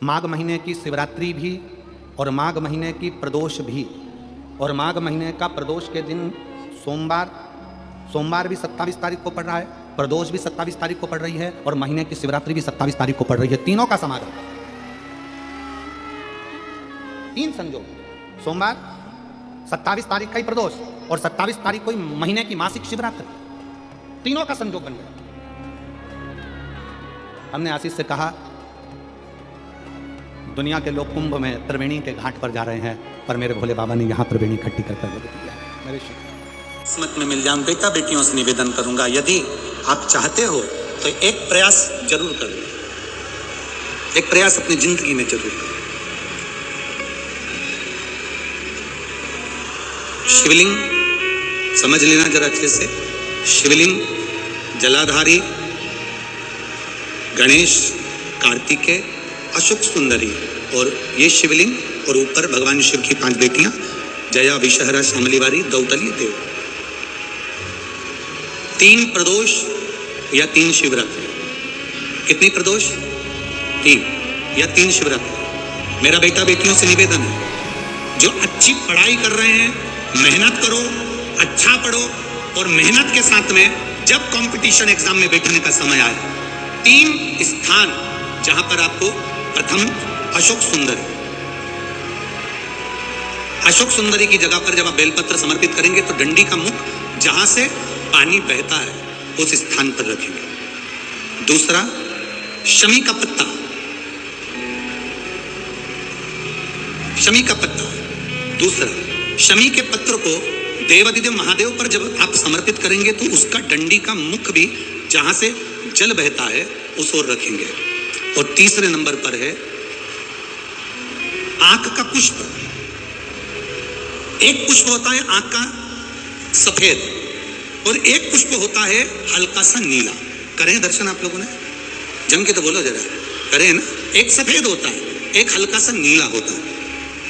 माघ महीने की शिवरात्रि भी और माघ महीने की प्रदोष भी, और माघ महीने का प्रदोष के दिन सोमवार भी 27 तारीख को पड़ रहा है, प्रदोष भी 27 तारीख को पड़ रही है, और महीने की शिवरात्रि भी 27 तारीख को पड़ रही है। तीनों का समागम, तीन संयोग, सोमवार 27 तारीख का ही प्रदोष और 27 तारीख को ही महीने की मासिक शिवरात्रि, तीनों का संयोग बन गया। हमने आशीष से कहा दुनिया के लोग कुंभ में त्रिवेणी के घाट पर जा रहे हैं, पर मेरे भोले बाबा ने यहाँ त्रिवेणी इकट्ठी कर दिया। मेरे किस्मत में मिल जाऊं, बेटा बेटियों से निवेदन करूंगा, यदि आप चाहते हो तो एक प्रयास जरूर करो, एक प्रयास अपनी जिंदगी में जरूर करो। शिवलिंग समझ लेना जरा अच्छे से, शिवलिंग जलाधारी गणेश, कार्तिकेय, अशोक सुंदरी, और ये शिवलिंग, और ऊपर भगवान शिव की 5 बेटियां, जया, विषहरा, शामलीवारी, दौतली, देव। 3 प्रदोष या 3 शिवरात्रि। कितनी प्रदोष? 3 या 3 शिवरात्रि। मेरा बेटा बेटियों से निवेदन है, जो अच्छी पढ़ाई कर रहे हैं, मेहनत करो, अच्छा पढ़ो, और मेहनत के साथ में जब कंपटीशन एग्जाम में बैठने का समय आए, 3 स्थान जहां पर आपको, प्रथम अशोक सुंदरी की जगह पर जब आप बेलपत्र समर्पित करेंगे तो डंडी का मुख जहां से पानी बहता है उस स्थान पर रखेंगे। दूसरा, शमी का पत्ता, शमी का पत्ता। दूसरा, शमी के पत्र को देवादिदेव महादेव पर जब आप समर्पित करेंगे तो उसका डंडी का मुख भी जहां से जल बहता है उस ओर रखेंगे। और तीसरे नंबर पर है आंख का पुष्प। एक पुष्प होता है आंख का सफेद, और एक पुष्प होता है हल्का सा नीला। करें दर्शन आप लोगों ने, जम के तो बोलो जरा, करें ना। एक सफेद होता है, एक हल्का सा नीला होता है।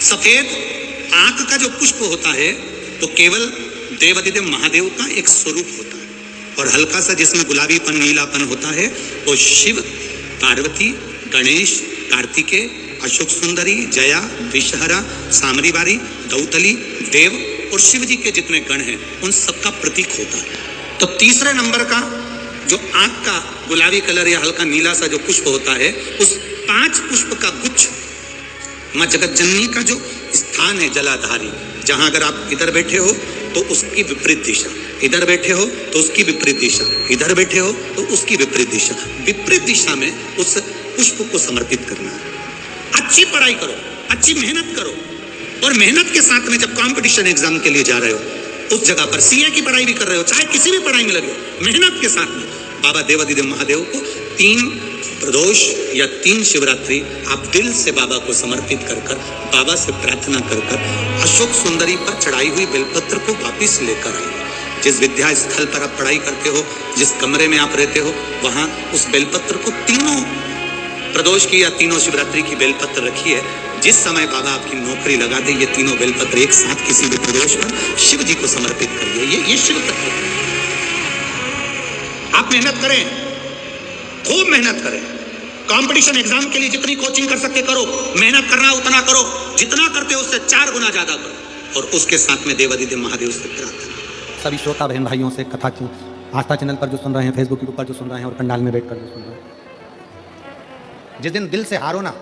सफेद आंख का जो पुष्प होता है वो केवल देवादिदेव महादेव का एक स्वरूप होता है, और हल्का सा जिसमें गुलाबीपन, नीलापन होता है वो शिव, पार्वती, गणेश, कार्तिकेय, अशोक सुंदरी, जया, विषहरा, सामरीवारी, दौतली, देव और शिव जी के जितने गण हैं उन सबका प्रतीक होता है। तो तीसरे नंबर का जो आंख का गुलाबी कलर या हल्का नीला सा जो पुष्प होता है, उस 5 पुष्प का गुच्छ मां जगत जननी का जो स्थान है जलाधारी, जहां अगर आप इधर बैठे हो तो उसकी विपरीत दिशा, इधर बैठे हो तो उसकी विपरीत दिशा, इधर बैठे हो तो उसकी विपरीत दिशा, विपरीत दिशा में उस पुष्प को समर्पित करना है। अच्छी पढ़ाई करो, अच्छी मेहनत करो, और मेहनत के साथ में जब कंपटीशन एग्जाम के लिए जा रहे हो उस जगह पर सीए की पढ़ाई भी कर रहे हो, चाहे किसी भी पढ़ाई में लगे हो, मेहनत के साथ में बाबा देवादिदेव महादेव को 3 प्रदोष या 3 शिवरात्रि आप दिल से बाबा को समर्पित कर कर, बाबा से प्रार्थना कर कर अशोक सुंदरी पर चढ़ाई हुई बेलपत्र को वापिस लेकर आइए। जिस विद्या स्थल पर आप पढ़ाई करते हो, जिस कमरे में आप रहते हो, वहां उस बेलपत्र को, तीनों प्रदोष की या 3 शिवरात्रि की बेलपत्र रखिए। जिस समय बाबा आपकी नौकरी लगा दे, ये 3 बेलपत्र एक साथ किसी भी प्रदोष पर शिव जी को समर्पित करिए। ये शिव तत्व। आप मेहनत करें, खूब मेहनत करें, कंपटीशन एग्जाम के लिए जितनी कोचिंग कर सकते करो, मेहनत करना उतना करो, जितना करते हो उससे 4 गुना ज्यादा करो, और उसके साथ में देवादिदेव महादेव से प्रार्थना। सभी श्रोता बहन भाइयों से, कथा आस्था चैनल पर जो सुन रहे हैं, फेसबुक के ऊपर जो सुन रहे हैं, और पंडाल में बैठकर जो सुन रहे हैं, जिस दिन दिल से हारो ना,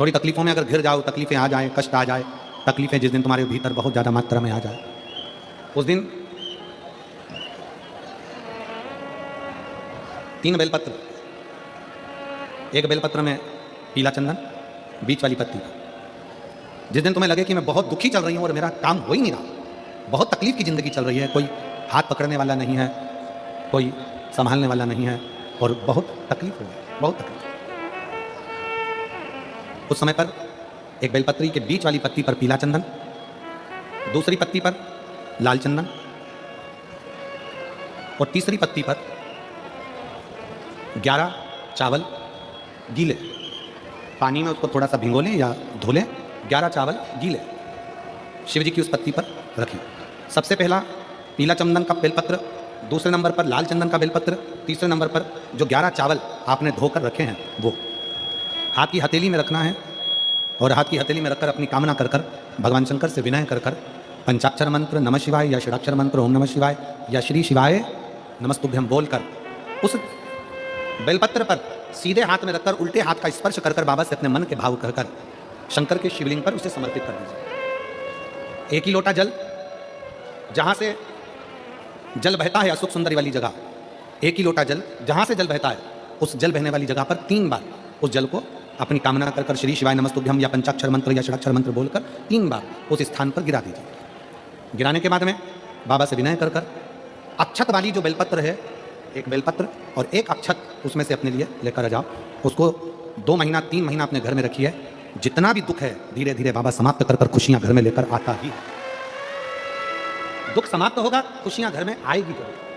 थोड़ी तकलीफों में अगर घिर जाओ, तकलीफें आ जाए, कष्ट आ जाए, तकलीफें जिस दिन तुम्हारे भीतर बहुत ज्यादा मात्रा में आ जाए, उस दिन 3 बेलपत्र, एक बेलपत्र में पीला चंदन, बीच वाली पत्ती। जिस दिन तुम्हें लगे कि मैं बहुत दुखी चल रही हूं और मेरा काम हो ही नहीं रहा, बहुत तकलीफ की जिंदगी चल रही है, कोई हाथ पकड़ने वाला नहीं है, कोई संभालने वाला नहीं है, और बहुत तकलीफ हो गई, बहुत तकलीफ। उस समय पर एक बेलपत्री के बीच वाली पत्ती पर पीला चंदन, दूसरी पत्ती पर लाल चंदन, और तीसरी पत्ती पर 11 चावल गीले, पानी में उसको थोड़ा सा भिगो लें या धो लें, 11 चावल गीले शिव जी की उस पत्ती पर रखें। सबसे पहला पीला चंदन का बेलपत्र, दूसरे नंबर पर लाल चंदन का बेलपत्र, तीसरे नंबर पर जो 11 चावल आपने धोकर रखे हैं वो हाथ की हथेली में रखना है और हाथ की हथेली में रखकर अपनी कामना कर कर भगवान शंकर से विनय कर कर पंचाक्षर मंत्र नमः शिवाय या षडाक्षर मंत्र ओम नमः शिवाय या श्री शिवाय नमस्तुभ्यम बोलकर उस बेलपत्र पर सीधे हाथ में रखकर उल्टे हाथ का स्पर्श कर कर बाबा से अपने मन के भाव कहकर शंकर के शिवलिंग पर उसे समर्पित कर दीजिए। एक ही लोटा जल, जहां से जल बहता है अशोक सुंदरी वाली जगह, एक ही लोटा जल जहां से जल बहता है उस जल बहने वाली जगह पर 3 बार उस जल को अपनी कामना कर कर श्री शिवाय नमस्तुभ्यम या पंचाक्षर मंत्र या षडाक्षर मंत्र बोलकर 3 बार उस स्थान पर गिरा दीजिए। गिराने के बाद में बाबा से विनय कर कर अक्षत वाली जो बेलपत्र है, एक बेलपत्र और एक अक्षत उसमें से अपने लिए लेकर आ जाओ। उसको 2 महीना 3 महीना अपने घर में रखिए। जितना भी दुख है धीरे धीरे बाबा समाप्त कर कर खुशियां घर में लेकर आता ही। दुख समाप्त होगा, खुशियां घर में आएगी जरूर।